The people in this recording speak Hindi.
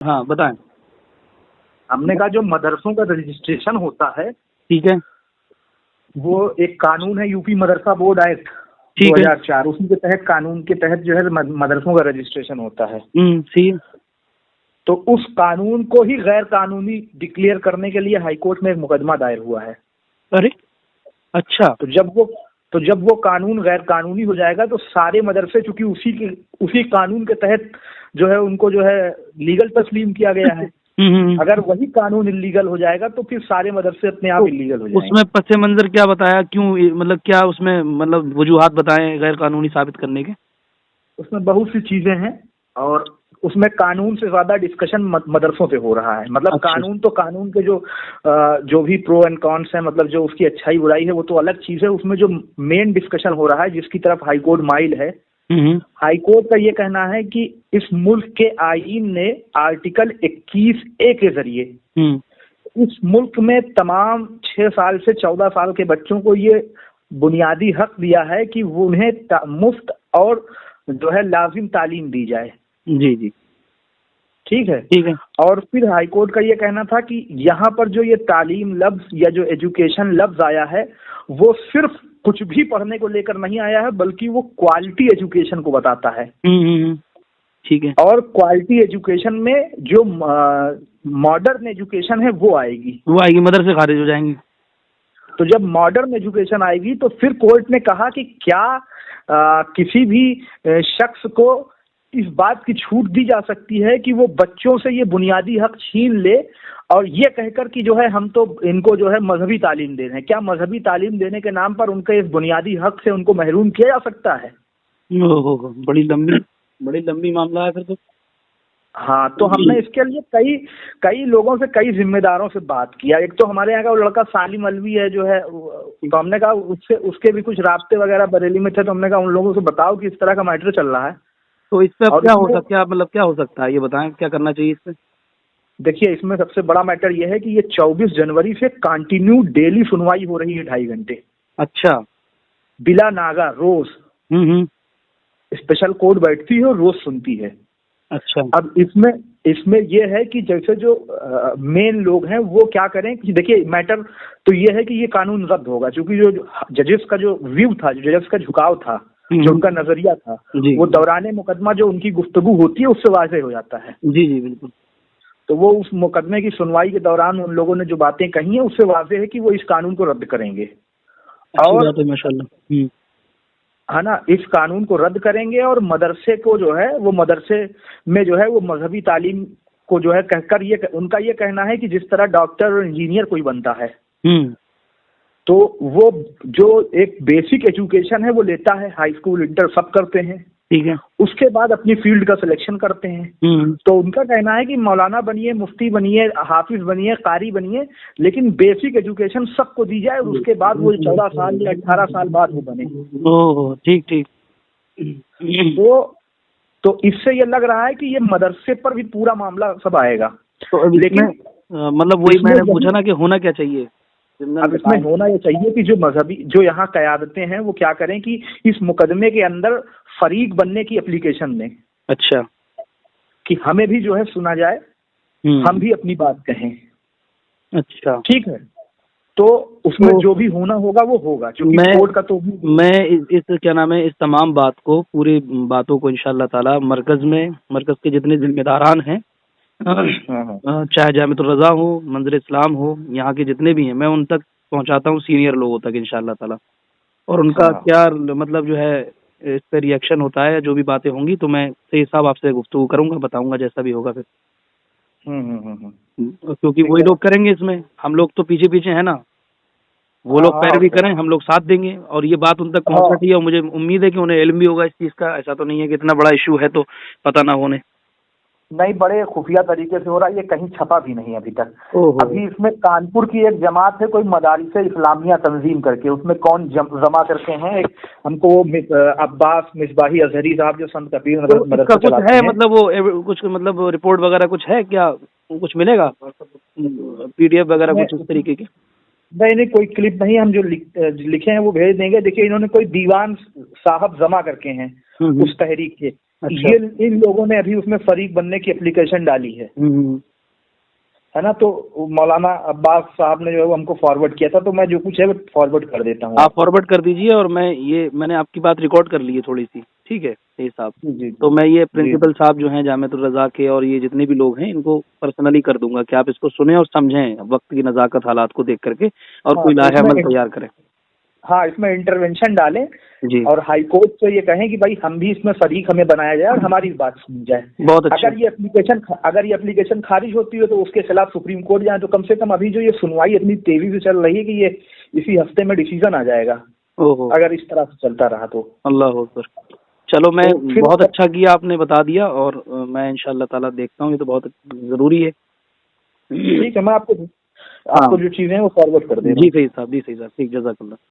हाँ बताएं। हमने कहा जो मदरसों का रजिस्ट्रेशन होता है, ठीक है। वो एक कानून है यूपी मदरसा बोर्ड एक्ट ठीक है। 2004, उसी के तहत, कानून के तहत जो है मदरसों का रजिस्ट्रेशन होता है। ठीक है। तो उस कानून को ही गैर कानूनी डिक्लेयर करने के लिए हाईकोर्ट में एक मुकदमा दायर हुआ है। अरे अच्छा। तो जब वो कानून गैर कानूनी हो जाएगा तो सारे मदरसे, चूंकि उसी कानून के तहत जो है उनको जो है लीगल तस्लीम किया गया है। अगर वही कानून इलीगल हो जाएगा तो फिर सारे मदरसे अपने आप इलीगल हो जाएंगे। उसमें पस मंजर क्या बताया, क्यों, मतलब क्या उसमें मतलब वजूहात बताएं गैर कानूनी साबित करने के? उसमें बहुत सी चीजें हैं और उसमें कानून से ज्यादा डिस्कशन मदरसों पे हो रहा है। मतलब अच्छा। कानून तो कानून के जो भी प्रो एंड कॉन्स है, मतलब जो उसकी अच्छाई बुराई है वो तो अलग चीज है। उसमें जो मेन डिस्कशन हो रहा है, जिसकी तरफ हाईकोर्ट माइल है, हाईकोर्ट का ये कहना है कि इस मुल्क के आईन ने आर्टिकल 21A के जरिए इस मुल्क में तमाम 6 साल से 14 साल के बच्चों को ये बुनियादी हक दिया है कि वो उन्हें मुफ्त और जो है लाजिम तालीम दी जाए। जी जी ठीक है। ठीक है। और फिर हाईकोर्ट का ये कहना था कि यहाँ पर जो ये तालीम लफ्ज या जो एजुकेशन लफ्ज आया है वो सिर्फ कुछ भी पढ़ने को लेकर नहीं आया है, बल्कि वो क्वालिटी एजुकेशन को बताता है। ठीक है। और क्वालिटी एजुकेशन में जो मॉडर्न एजुकेशन है वो आएगी, मदरसे खारिज हो जाएंगी। तो जब मॉडर्न एजुकेशन आएगी तो फिर कोर्ट ने कहा कि क्या किसी भी शख्स को इस बात की छूट दी जा सकती है कि वो बच्चों से ये बुनियादी हक छीन ले और ये कहकर कि जो है हम तो इनको जो है मजहबी तालीम दे रहे हैं। क्या मजहबी तालीम देने के नाम पर उनके इस बुनियादी हक से उनको महरूम किया जा सकता है? बड़ी लंबी मामला है फिर तो। हाँ, तो हमने इसके लिए कई लोगों से, कई जिम्मेदारों से बात किया। एक तो हमारे यहाँ का वो लड़का सालिम अलवी है जो है, तो हमने कहा उसके भी कुछ राब्ते वगैरह बरेली में थे, तो हमने कहा उन लोगों से बताओ कि इस तरह का मैटर चल रहा है। तो इस पे क्या हो सकता है ये बताएं, क्या करना चाहिए इस पे? देखिए, इसमें सबसे बड़ा मैटर ये है कि ये 24 जनवरी से कंटिन्यू डेली सुनवाई हो रही है 2.5 घंटे। अच्छा। बिला नागा रोज स्पेशल कोर्ट बैठती है और रोज सुनती है। अच्छा। अब इसमें ये है कि जैसे जो मेन लोग हैं वो क्या करें कि देखिए, मैटर तो ये है कि ये कानून रद्द होगा, क्योंकि जो जजेस का जो व्यू था, जो जजेस का झुकाव था, जो उनका नजरिया था, वो दौराने मुकदमा जो उनकी गुफ्तगू होती है उससे वाज़ेह हो जाता है। जी जी बिल्कुल। तो वो उस मुकदमे की सुनवाई के दौरान उन लोगों ने जो बातें कही हैं उससे वाज़ेह है कि वो इस कानून को रद्द करेंगे। और माशाल्लाह, है ना, इस कानून को रद्द करेंगे और मदरसे को जो है वो मदरसे में जो है वो मजहबी तालीम को जो है कहकर उनका ये कहना है कि जिस तरह डॉक्टर और इंजीनियर कोई बनता है, तो वो जो एक बेसिक एजुकेशन है वो लेता है, हाई स्कूल इंटर सब करते हैं, ठीक है, उसके बाद अपनी फील्ड का सिलेक्शन करते हैं। तो उनका कहना है कि मौलाना बनिए, मुफ्ती बनिए, हाफिज बनिए, कारी बनिए, लेकिन बेसिक एजुकेशन सबको दी जाए और उसके बाद वो 14 साल या 18 साल बाद वो बने। ओह ठीक ठीक। तो इससे ये लग रहा है कि ये मदरसे पर भी पूरा मामला सब आएगा। तो लेकिन मतलब वही मैंने पूछा ना कि होना क्या चाहिए। अब इसमें होना ये चाहिए कि जो मजहबी, जो यहाँ क़यादतें हैं वो क्या करें कि इस मुकदमे के अंदर फरीक बनने की एप्लीकेशन दें। अच्छा। कि हमें भी जो है सुना जाए, हम भी अपनी बात कहें। अच्छा ठीक है। तो उसमें जो भी होना होगा वो होगा, क्योंकि कोर्ट का तो मैं इस क्या नाम है, इस तमाम बात को, पूरी बातों को इंशाअल्लाह ताला मरकज के जितने जिम्मेदारान हैं, चाहे जामिअतुर रज़ा हो, मंज़िल इस्लाम हो, यहाँ के जितने भी हैं, मैं उन तक पहुँचाता हूँ, सीनियर लोगों तक इंशाअल्लाह ताला। और उनका क्या मतलब जो है इस पे रिएक्शन होता है, जो भी बातें होंगी तो मैं सही साहब आपसे गुफ्तगू करूँगा, बताऊँगा जैसा भी होगा फिर। क्योंकि वही लोग करेंगे इसमें, हम लोग तो पीछे पीछे हैं ना, वो लोग पैरवी करें, हम लोग साथ देंगे। और ये बात उन तक पहुँच रही है और मुझे उम्मीद है कि उन्हें इल्म भी होगा इस चीज़ का। ऐसा तो नहीं है कि इतना बड़ा इशू है तो पता ना होने। नहीं, बड़े खुफिया तरीके से हो रहा है, ये कहीं छपा भी नहीं अभी तक। अभी इसमें कानपुर की एक जमात है, कोई मदारिस इस्लामिया तंजीम करके, उसमें कौन जमा करके हैं, एक हमको अब्बास मिसबाही अजहरी साहब जो संत कबीर मदरसा कुछ है, मतलब वो कुछ मतलब रिपोर्ट वगैरह कुछ है क्या, कुछ मिलेगा PDF वगैरह कुछ इस तरीके की? नहीं, कोई क्लिप नहीं, हम जो लिखे हैं वो भेज देंगे। देखिए, इन्होंने कोई दीवान साहब जमा करके हैं उस तहरीक के, अच्छा। ये इन लोगों ने अभी उसमें फरीक बनने की एप्लीकेशन डाली है ना। तो मौलाना अब्बास साहब ने जो है वो हमको फॉरवर्ड किया था, तो मैं जो कुछ है वो फॉरवर्ड कर देता हूँ। आप फॉरवर्ड कर दीजिए, और मैंने आपकी बात रिकॉर्ड कर ली है थोड़ी सी, ठीक है सही साहब। जी तो मैं ये प्रिंसिपल जी साहब जो हैं जामिअतुर रज़ा के, और ये जितने भी लोग हैं, इनको पर्सनली कर दूंगा कि आप इसको सुने और समझें वक्त की नज़ाकत हालात को देख करके, और कोई लाहे अमल तैयार करें। हाँ, इसमें इंटरवेंशन डालें जी। और हाई कोर्ट से ये कहें कि भाई हम भी इसमें फरीक हमें बनाया जाए और हमारी बात सुनी जाए। बहुत अच्छा। अगर ये एप्लीकेशन खारिज होती है तो उसके खिलाफ सुप्रीम कोर्ट जाए। तो कम से कम अभी जो ये सुनवाई इतनी तेजी से चल रही है कि ये इसी हफ्ते में डिसीजन आ जाएगा, ओहो, अगर इस तरह से चलता रहा तो। अल्लाह अकबर। चलो, मैं तो फिर बहुत अच्छा किया आपने बता दिया, और मैं इंशाअल्लाह ताला देखता हूँ, ये तो बहुत जरूरी है। ठीक है, मैं आपको जो चीजें हैं वो फॉरवर्ड कर दे रहा हूँ। जी सही साहब, जी सही साहब, ठीक, जज़ाकल्लाह।